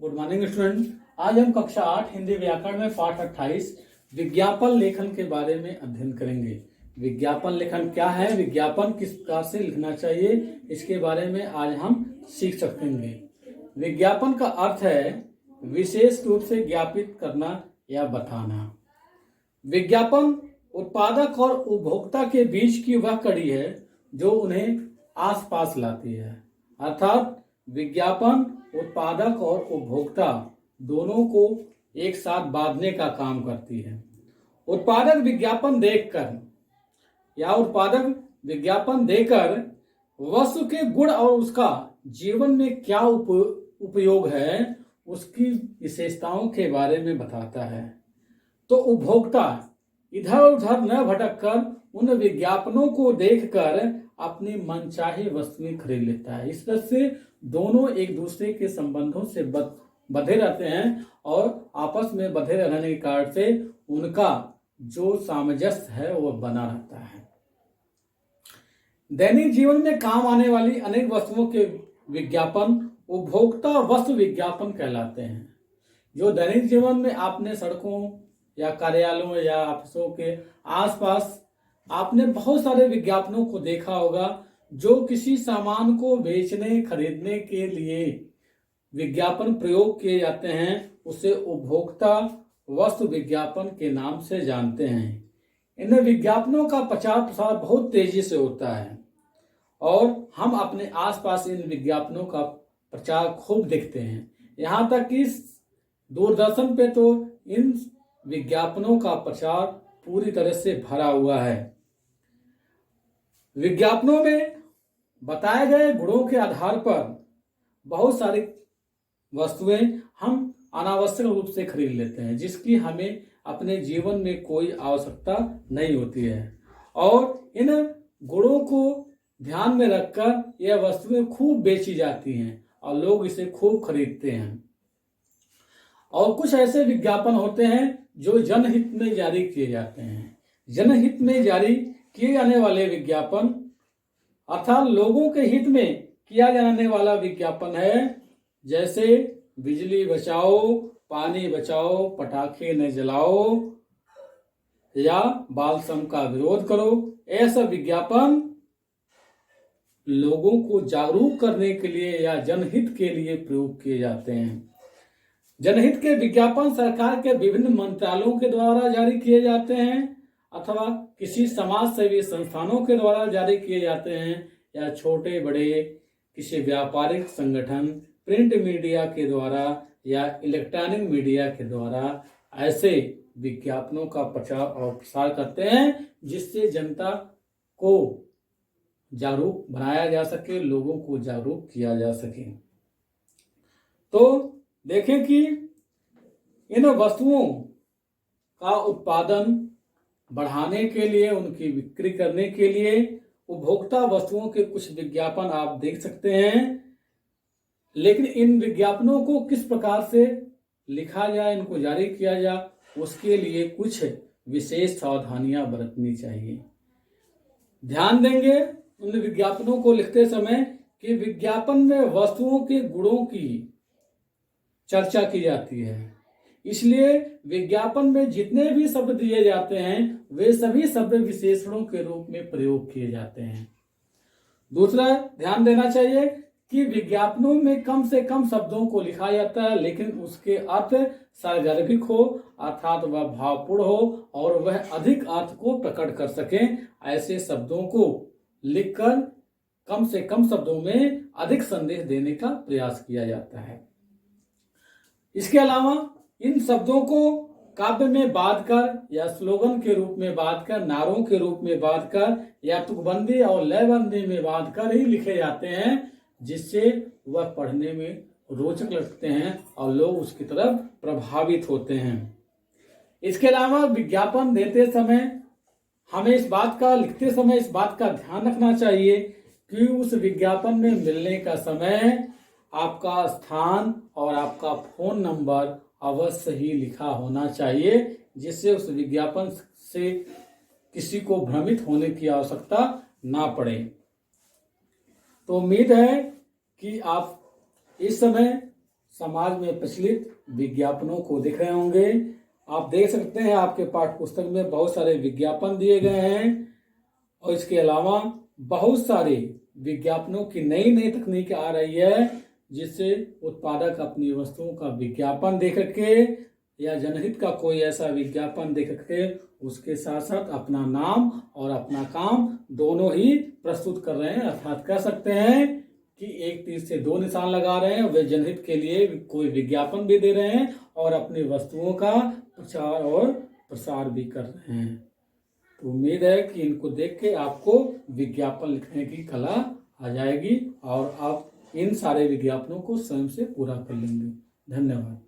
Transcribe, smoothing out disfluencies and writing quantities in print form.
Good morning student. आज हम कक्षा 8 हिंदी व्याकरण में पाठ 28 विज्ञापन लेखन के बारे में अध्ययन करेंगे। विज्ञापन लेखन क्या है, विज्ञापन किस प्रकार से लिखना चाहिए, इसके बारे में आज हम सीख सकेंगे। विज्ञापन का अर्थ है विशेष रूप से ज्ञापित करना या बताना। विज्ञापन उत्पादक और उपभोक्ता के बीच की वह कड़ी है जो उन्हें आसपास लाती है। अर्थात विज्ञापन उत्पादक और उपभोक्ता दोनों को एक साथ बांधने का काम करती है। उत्पादक विज्ञापन देकर वस्तु के गुण और उसका जीवन में क्या उपयोग है, उसकी विशेषताओं के बारे में बताता है। तो उपभोक्ता इधर उधर न भटककर उन विज्ञापनों को देखकर अपनी मनचाही वस्तुएं खरीद लेता है। इस तरह से दोनों एक दूसरे के संबंधों से बंधे रहते हैं और आपस में बंधे रहने के कारण से उनका जो सामंजस्य है वो बना रहता है। दैनिक जीवन में काम आने वाली अनेक वस्तुओं के विज्ञापन उपभोक्ता वस्तु विज्ञापन कहलाते हैं। जो दैनिक जीवन में आपने सड़कों या कार्यालयों या ऑफिसों के आसपास आपने बहुत सारे विज्ञापनों को देखा होगा, जो किसी सामान को बेचने खरीदने के लिए विज्ञापन प्रयोग किए जाते हैं, उसे उपभोक्ता वस्तु विज्ञापन के नाम से जानते हैं। इन विज्ञापनों का प्रचार प्रसार बहुत तेजी से होता है और हम अपने आसपास इन विज्ञापनों का प्रचार खूब देखते हैं। यहाँ तक कि दूरदर्शन पे तो इन विज्ञापनों का प्रचार पूरी तरह से भरा हुआ है। विज्ञापनों में बताए गए गुणों के आधार पर बहुत सारी वस्तुएं हम अनावश्यक रूप से खरीद लेते हैं, जिसकी हमें अपने जीवन में कोई आवश्यकता नहीं होती है। और इन गुणों को ध्यान में रखकर यह वस्तुएं खूब बेची जाती हैं और लोग इसे खूब खरीदते हैं। और कुछ ऐसे विज्ञापन होते हैं जो जनहित में जारी किए जाते हैं। जनहित में जारी किए जाने वाले विज्ञापन अर्थात लोगों के हित में किया जाने वाला विज्ञापन है, जैसे बिजली बचाओ, पानी बचाओ, पटाखे न जलाओ या बाल श्रम का विरोध करो। ऐसा विज्ञापन लोगों को जागरूक करने के लिए या जनहित के लिए प्रयोग किए जाते हैं। जनहित के विज्ञापन सरकार के विभिन्न मंत्रालयों के द्वारा जारी किए जाते हैं अथवा किसी समाज सेवी संस्थानों के द्वारा जारी किए जाते हैं, या छोटे बड़े किसी व्यापारिक संगठन, प्रिंट मीडिया के द्वारा या इलेक्ट्रॉनिक मीडिया के द्वारा ऐसे विज्ञापनों का प्रचार और प्रसार करते हैं, जिससे जनता को जागरूक बनाया जा सके, लोगों को जागरूक किया जा सके। तो देखें कि इन वस्तुओं का उत्पादन बढ़ाने के लिए, उनकी बिक्री करने के लिए उपभोक्ता वस्तुओं के कुछ विज्ञापन आप देख सकते हैं। लेकिन इन विज्ञापनों को किस प्रकार से लिखा जाए, इनको जारी किया जाए, उसके लिए कुछ विशेष सावधानियां बरतनी चाहिए। ध्यान देंगे उन विज्ञापनों को लिखते समय कि विज्ञापन में वस्तुओं के गुणों की चर्चा की जाती है, इसलिए विज्ञापन में जितने भी शब्द दिए जाते हैं वे सभी शब्द विशेषणों के रूप में प्रयोग किए जाते हैं। दूसरा ध्यान देना चाहिए कि विज्ञापनों में कम से कम शब्दों को लिखा जाता है, लेकिन उसके अर्थ सार्वजनिक हो, अर्थात वह भावपूर्ण हो और वह अधिक अर्थ को प्रकट कर सकें। ऐसे शब्दों को लिखकर कम से कम शब्दों में अधिक संदेश देने का प्रयास किया जाता है। इसके अलावा इन शब्दों को काव्य में बांधकर या स्लोगन के रूप में बांधकर, नारों के रूप में बांधकर या तुकबंदी और लयबंदी में बांधकर ही लिखे जाते हैं, जिससे वह पढ़ने में रोचक लगते हैं और लोग उसकी तरफ प्रभावित होते हैं। इसके अलावा विज्ञापन देते समय हमें लिखते समय इस बात का ध्यान रखना चाहिए कि उस विज्ञापन में मिलने का समय, आपका स्थान और आपका फोन नंबर अवश्य ही लिखा होना चाहिए, जिससे उस विज्ञापन से किसी को भ्रमित होने की आवश्यकता ना पड़े। तो उम्मीद है कि आप इस समय समाज में प्रचलित विज्ञापनों को देख रहे होंगे। आप देख सकते हैं आपके पाठ्य पुस्तक में बहुत सारे विज्ञापन दिए गए हैं और इसके अलावा बहुत सारे विज्ञापनों की नई नई तकनीक आ रही है, जिससे उत्पादक अपनी वस्तुओं का विज्ञापन देख के या जनहित का कोई ऐसा विज्ञापन देख के उसके साथ साथ अपना नाम और अपना काम दोनों ही प्रस्तुत कर रहे हैं। अर्थात कह सकते हैं कि एक तीर से दो निशान लगा रहे हैं। वे जनहित के लिए कोई विज्ञापन भी दे रहे हैं और अपनी वस्तुओं का प्रचार और प्रसार भी कर रहे हैं। तो उम्मीद है कि इनको देख के आपको विज्ञापन लिखने की कला आ जाएगी और आप इन सारे विज्ञापनों को स्वयं से पूरा कर लेंगे। धन्यवाद।